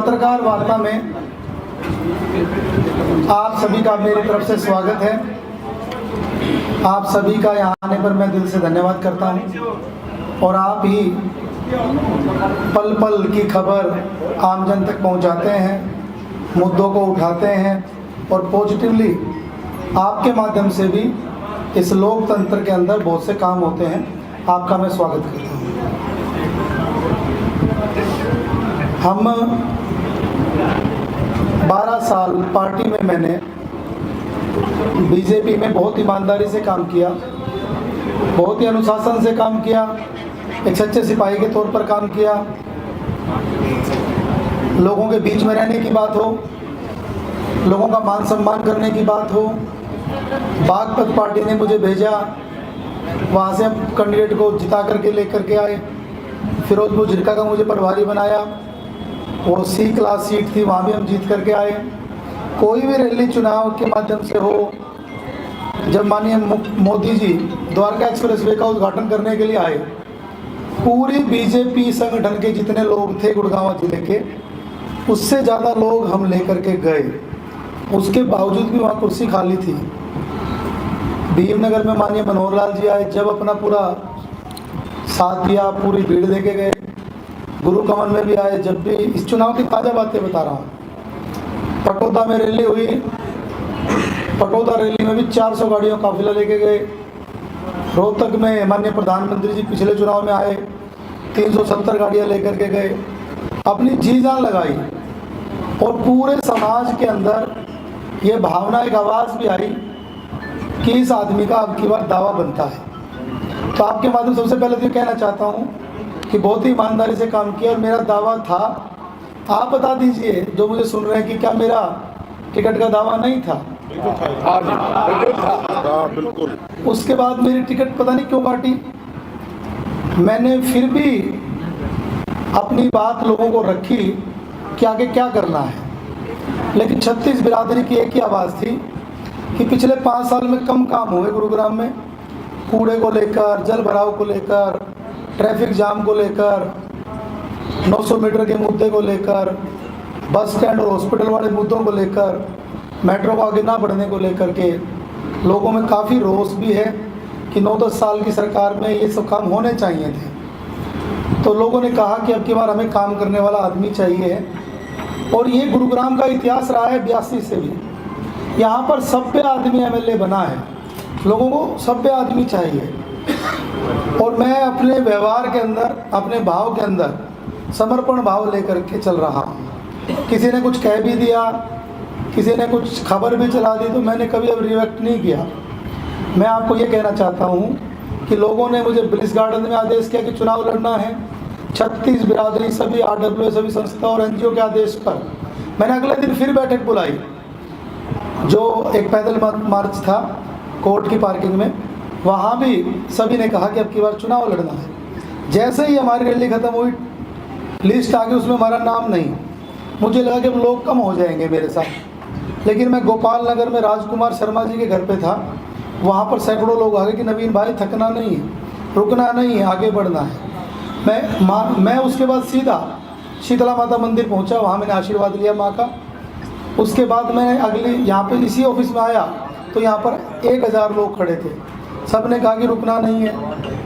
पत्रकार वार्ता में आप सभी का मेरी तरफ से स्वागत है। आप सभी का यहाँ आने पर मैं दिल से धन्यवाद करता हूँ और आप ही पल पल की खबर आमजन तक पहुँचाते हैं, मुद्दों को उठाते हैं और पॉजिटिवली आपके माध्यम से भी इस लोकतंत्र के अंदर बहुत से काम होते हैं। आपका मैं स्वागत करता हूँ। हम 12 साल पार्टी में मैंने बीजेपी में बहुत ईमानदारी से काम किया, बहुत ही अनुशासन से काम किया, एक सच्चे सिपाही के तौर पर काम किया। लोगों के बीच में रहने की बात हो, लोगों का मान सम्मान करने की बात हो। बागपत पार्टी ने मुझे भेजा, वहाँ से हम कैंडिडेट को जिता करके लेकर के आए। फिरोजपुर झिरका का मुझे प्रभारी बनाया, वो C क्लास सीट थी, वहाँ भी हम जीत करके आए। कोई भी रैली चुनाव के माध्यम से हो, जब माननीय मोदी जी द्वारका एक्सप्रेसवे का उद्घाटन करने के लिए आए, पूरी बीजेपी संगठन के जितने लोग थे गुड़गांव जिले के, उससे ज़्यादा लोग हम लेकर के गए। उसके बावजूद भी वहाँ कुर्सी खाली थी। भीमनगर में माननीय मनोहर लाल जी आए, जब अपना पूरा साथ दिया, पूरी भीड़ लेके गए। गुरु कमल में भी आए, जब भी। इस चुनाव की ताज़ा बातें बता रहा हूँ। पटौदा में रैली हुई, पटौदा रैली में भी 400 गाड़ियों का काफिला लेके गए। रोहतक में माननीय प्रधानमंत्री जी पिछले चुनाव में आए, 370 गाड़ियाँ लेकर के गए। अपनी जी जान लगाई और पूरे समाज के अंदर ये भावना, एक आवाज़ भी आई कि इस आदमी का अब की बार दावा बनता है। तो आपके माध्यम से सबसे पहले तो कहना चाहता हूँ कि बहुत ही ईमानदारी से काम किया और मेरा दावा था। आप बता दीजिए जो मुझे सुन रहे हैं कि क्या मेरा टिकट का दावा नहीं था? बिल्कुल। उसके बाद मेरी टिकट पता नहीं क्यों काटी। मैंने फिर भी अपनी बात लोगों को रखी कि आगे क्या करना है, लेकिन 36 बिरादरी की एक ही आवाज़ थी कि पिछले 5 साल में कम काम हुए गुरुग्राम में, कूड़े को लेकर, जल भराव को लेकर, ट्रैफिक जाम को लेकर, 900 मीटर के मुद्दे को लेकर, बस स्टैंड और हॉस्पिटल वाले मुद्दों को लेकर, मेट्रो को आगे ना बढ़ने को लेकर के लोगों में काफ़ी रोष भी है कि 9-10 साल की सरकार में ये सब काम होने चाहिए थे। तो लोगों ने कहा कि अब की बार हमें काम करने वाला आदमी चाहिए। और ये गुरुग्राम का इतिहास रहा है 82 से भी। यहाँ पर सभ्य आदमी MLA बना है, लोगों को सभ्य आदमी चाहिए। और मैं अपने व्यवहार के अंदर, अपने भाव के अंदर समर्पण भाव लेकर के चल रहा हूँ। किसी ने कुछ कह भी दिया, किसी ने कुछ खबर भी चला दी, तो मैंने कभी अब रिएक्ट नहीं किया। मैं आपको ये कहना चाहता हूँ कि लोगों ने मुझे ब्लिस गार्डन में आदेश किया कि चुनाव लड़ना है। 36 बिरादरी, सभी RWA, सभी संस्था और NGO के आदेश पर मैंने अगले दिन फिर बैठक बुलाई, जो एक पैदल मार्च था कोर्ट की पार्किंग में। वहाँ भी सभी ने कहा कि अब की बार चुनाव लड़ना है। जैसे ही हमारी रैली ख़त्म हुई, लिस्ट आ गई, उसमें हमारा नाम नहीं। मुझे लगा कि अब लोग कम हो जाएंगे मेरे साथ, लेकिन मैं गोपाल नगर में राजकुमार शर्मा जी के घर पे था। वहाँ पर सैकड़ों लोग आ गए कि नवीन भाई थकना नहीं है, रुकना नहीं है, आगे बढ़ना है। मैं उसके बाद सीधा शीतला माता मंदिर पहुँचा, वहाँ मैंने आशीर्वाद लिया माँ का। उसके बाद मैं अगली यहाँ पे इसी ऑफिस में आया तो यहाँ पर 1000 लोग खड़े थे। सब ने कहा कि रुकना नहीं है।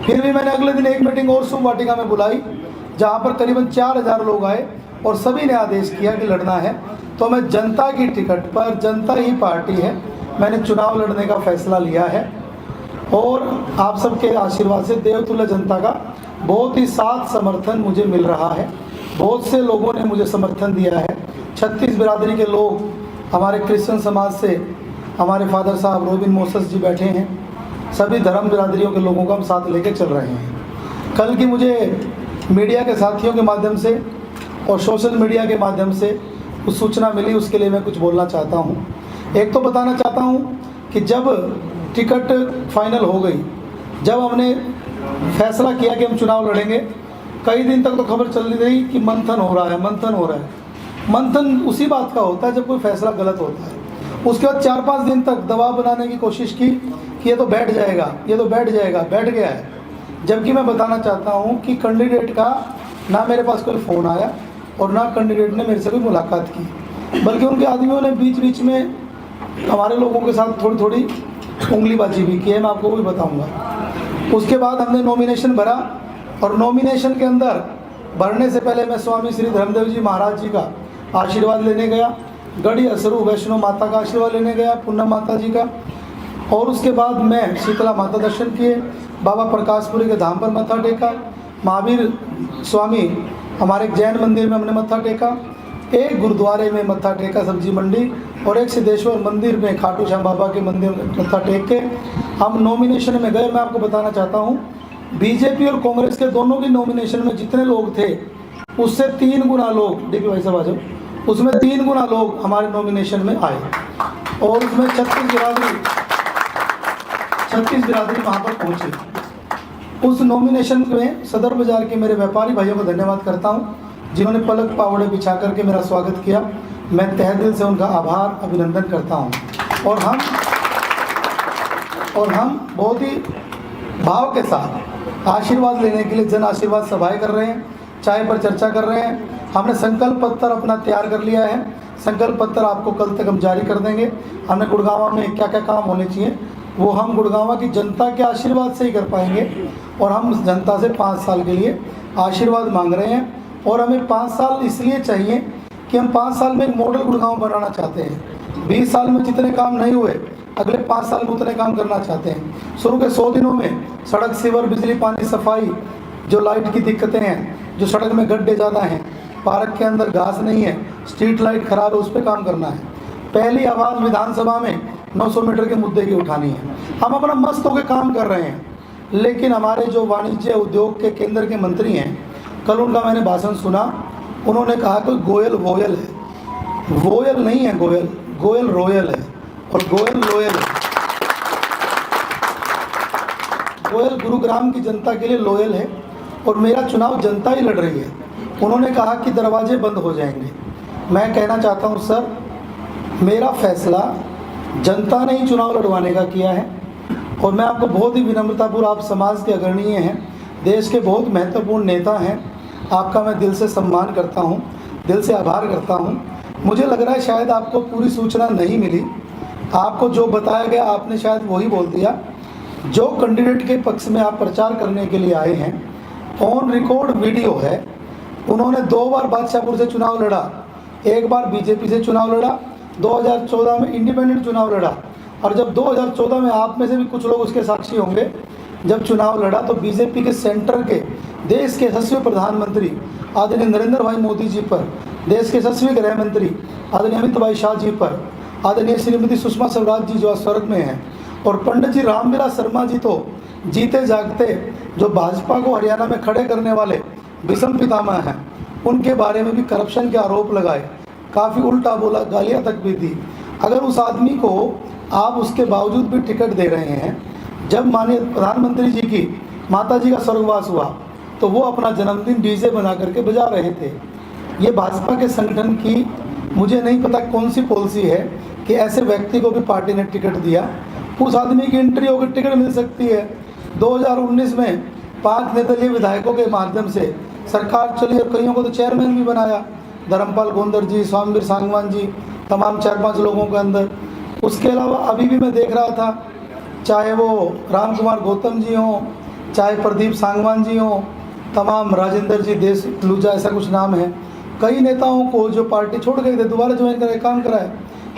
फिर भी मैंने अगले दिन एक मीटिंग और सुम वाटिका में बुलाई, जहाँ पर करीबन 4000 लोग आए और सभी ने आदेश किया कि लड़ना है। तो मैं जनता की टिकट पर, जनता ही पार्टी है, मैंने चुनाव लड़ने का फैसला लिया है। और आप सबके आशीर्वाद से देवतुल्य जनता का बहुत ही साथ समर्थन मुझे मिल रहा है। बहुत से लोगों ने मुझे समर्थन दिया है। 36 बिरादरी के लोग, हमारे क्रिश्चियन समाज से हमारे फादर साहब रोबिन मोसेस जी बैठे हैं, सभी धर्म बिरादरियों के लोगों को हम साथ लेके चल रहे हैं। कल की मुझे मीडिया के साथियों के माध्यम से और सोशल मीडिया के माध्यम से कुछ सूचना मिली, उसके लिए मैं कुछ बोलना चाहता हूँ। एक तो बताना चाहता हूँ कि जब टिकट फाइनल हो गई, जब हमने फैसला किया कि हम चुनाव लड़ेंगे, कई दिन तक तो खबर चल रही कि मंथन हो रहा है, मंथन हो रहा है। मंथन उसी बात का होता है जब कोई फैसला गलत होता है। उसके बाद 4-5 दिन तक दबाव बनाने की कोशिश की कि ये तो बैठ जाएगा, ये तो बैठ जाएगा, बैठ गया है। जबकि मैं बताना चाहता हूँ कि कैंडिडेट का ना मेरे पास कोई फ़ोन आया, और ना कैंडिडेट ने मेरे से कोई मुलाकात की, बल्कि उनके आदमियों ने बीच बीच में हमारे लोगों के साथ थोड़ी थोड़ी उंगलीबाजी भी की है, मैं आपको भी बताऊंगा। उसके बाद हमने नॉमिनेशन भरा और नॉमिनेशन के अंदर भरने से पहले मैं स्वामी श्री धर्मदेव जी महाराज जी का आशीर्वाद लेने गया, गढ़ी असरू वैष्णो माता का आशीर्वाद लेने गया, पूनम माता जी का, और उसके बाद मैं शीतला माता दर्शन किए, बाबा प्रकाशपुरी के धाम पर मत्था टेका, महावीर स्वामी हमारे जैन मंदिर में हमने मत्था टेका, एक गुरुद्वारे में मत्था टेका सब्जी मंडी, और एक सिद्धेश्वर मंदिर में खाटू श्याम बाबा के मंदिर में मत्था टेक के हम नॉमिनेशन में गए। मैं आपको बताना चाहता हूँ, बीजेपी और कांग्रेस के दोनों की नॉमिनेशन में जितने लोग थे उससे 3 गुना लोग, डीपी भाई साहब आ जाओ, उसमें 3 गुना लोग हमारे नॉमिनेशन में आए, और उसमें 36 बिरादरी वहाँ पर पहुँची। उस नॉमिनेशन में सदर बाजार के मेरे व्यापारी भाइयों को धन्यवाद करता हूँ जिन्होंने पलक पावड़े बिछा करके मेरा स्वागत किया। मैं तहे दिल से उनका आभार अभिनंदन करता हूँ। और हम बहुत ही भाव के साथ आशीर्वाद लेने के लिए जन आशीर्वाद सभाएं कर रहे हैं, चाय पर चर्चा कर रहे हैं। हमने संकल्प पत्र अपना तैयार कर लिया है, संकल्प पत्र आपको कल तक हम जारी कर देंगे। हमने गुड़गांव में क्या क्या काम होने चाहिए वो हम गुड़गांव की जनता के आशीर्वाद से ही कर पाएंगे, और हम जनता से 5 साल के लिए आशीर्वाद मांग रहे हैं। और हमें 5 साल इसलिए चाहिए कि हम 5 साल में एक मॉडल गुड़गांव बनाना चाहते हैं। 20 साल में जितने काम नहीं हुए अगले 5 साल में उतने काम करना चाहते हैं। शुरू के 100 दिनों में सड़क, सीवर, बिजली, पानी, सफाई, जो लाइट की दिक्कतें हैं, जो सड़क में गड्ढे ज़्यादा हैं, पार्क के अंदर घास नहीं है, स्ट्रीट लाइट खराब है, उस पर काम करना है। पहली आवाज़ विधानसभा में 900 मीटर के मुद्दे की उठानी है। हम अपना मस्त होकर काम कर रहे हैं, लेकिन हमारे जो वाणिज्य उद्योग के केंद्र के मंत्री हैं, कल उनका मैंने भाषण सुना, उन्होंने कहा कि गोयल वोयल है। वोयल नहीं है गोयल, गोयल रोयल है और गोयल लोयल है। गोयल गुरुग्राम की जनता के लिए लोयल है, और मेरा चुनाव जनता ही लड़ रही है। उन्होंने कहा कि दरवाजे बंद हो जाएंगे। मैं कहना चाहता हूं सर, मेरा फैसला जनता ने ही चुनाव लड़वाने का किया है, और मैं आपको बहुत ही विनम्रतापूर्वक, आप समाज के अग्रणीय हैं, देश के बहुत महत्वपूर्ण नेता हैं, आपका मैं दिल से सम्मान करता हूं, दिल से आभार करता हूं। मुझे लग रहा है शायद आपको पूरी सूचना नहीं मिली, आपको जो बताया गया आपने शायद वही बोल दिया। जो कैंडिडेट के पक्ष में आप प्रचार करने के लिए आए हैं, ऑन रिकॉर्ड वीडियो है, उन्होंने 2 बार बादशाहपुर से चुनाव लड़ा, 1 बार बीजेपी से चुनाव लड़ा, 2014 में इंडिपेंडेंट चुनाव लड़ा, और जब 2014 में आप में से भी कुछ लोग उसके साक्षी होंगे, जब चुनाव लड़ा तो बीजेपी के सेंटर के देश के यशस्वी प्रधानमंत्री आदरणीय नरेंद्र भाई मोदी जी पर, देश के यशस्वी गृह मंत्री आदरणीय अमित भाई शाह जी पर, आदरणीय श्रीमती सुषमा स्वराज जी जो आज स्वर्ग में हैं, और पंडित जी रामविलास शर्मा जी तो जीते जागते जो भाजपा को हरियाणा में खड़े करने वाले विषम पितामह हैं, उनके बारे में भी करप्शन के आरोप लगाए, काफ़ी उल्टा बोला, गालियाँ तक भी दी। अगर उस आदमी को आप उसके बावजूद भी टिकट दे रहे हैं, जब माननीय प्रधानमंत्री जी की माता जी का स्वर्गवास हुआ तो वो अपना जन्मदिन डीजे बना करके बजा रहे थे। ये भाजपा के संगठन की मुझे नहीं पता कौन सी पॉलिसी है कि ऐसे व्यक्ति को भी पार्टी ने टिकट दिया। उस आदमी की एंट्री होकर टिकट मिल सकती है। 2019 में 5 निर्दलीय विधायकों के माध्यम से सरकार चली और कईयों को तो चेयरमैन भी बनाया, धर्मपाल गोंदर जी, स्वामीवीर सांगवान जी, तमाम 4-5 लोगों के अंदर। उसके अलावा अभी भी मैं देख रहा था, चाहे वो राम कुमार गौतम जी हों, चाहे प्रदीप सांगवान जी हों, तमाम राजेंद्र जी देश लूजा ऐसा कुछ नाम है, कई नेताओं को जो पार्टी छोड़ गए थे दोबारा ज्वाइन कराए, काम कराए।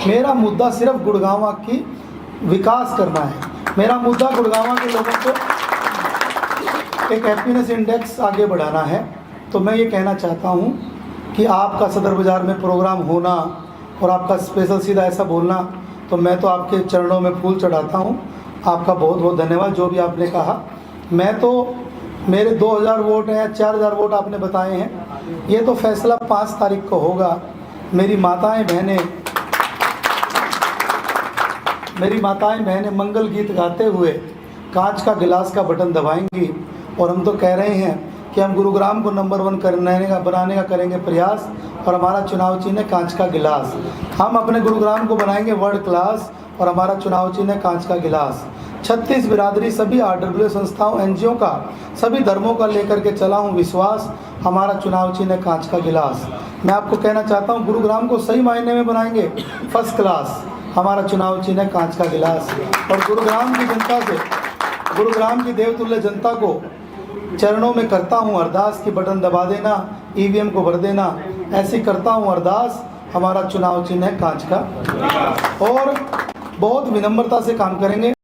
मेरा मुद्दा सिर्फ गुड़गांव की विकास करना है, मेरा मुद्दा गुड़गांव के लोगों को एक हैप्पीनेस इंडेक्स आगे बढ़ाना है। तो मैं ये कहना चाहता हूँ कि आपका सदर बाज़ार में प्रोग्राम होना और आपका स्पेशल सीधा ऐसा बोलना, तो मैं तो आपके चरणों में फूल चढ़ाता हूँ। आपका बहुत बहुत धन्यवाद जो भी आपने कहा। मैं तो, मेरे 2000 वोट हैं, 4000 वोट आपने बताए हैं, ये तो फैसला 5 तारीख को होगा। मेरी माताएं बहनें मंगल गीत गाते हुए कांच का गिलास का बटन दबाएंगी, और हम तो कह रहे हैं कि हम गुरुग्राम को नंबर 1 बनाने का करेंगे प्रयास, और हमारा चुनाव चिन्ह है कांच का गिलास। हम अपने गुरुग्राम को बनाएंगे वर्ल्ड क्लास, और हमारा चुनाव चिन्ह है कांच का गिलास। 36 बिरादरी, सभी RWA संस्थाओं, NGO का, सभी धर्मों का लेकर के चला हूँ विश्वास, हमारा चुनाव चिन्ह है कांच का गिलास। मैं आपको कहना चाहता हूँ गुरुग्राम को सही मायने में बनाएंगे फर्स्ट क्लास, हमारा चुनाव चिन्ह है कांच का गिलास। और गुरुग्राम की जनता से, गुरुग्राम की देवतुल्य जनता को चरणों में करता हूँ अरदास कि बटन दबा देना, EVM को भर देना, ऐसी करता हूँ अरदास, हमारा चुनाव चिन्ह है कांच का। और बहुत विनम्रता से काम करेंगे।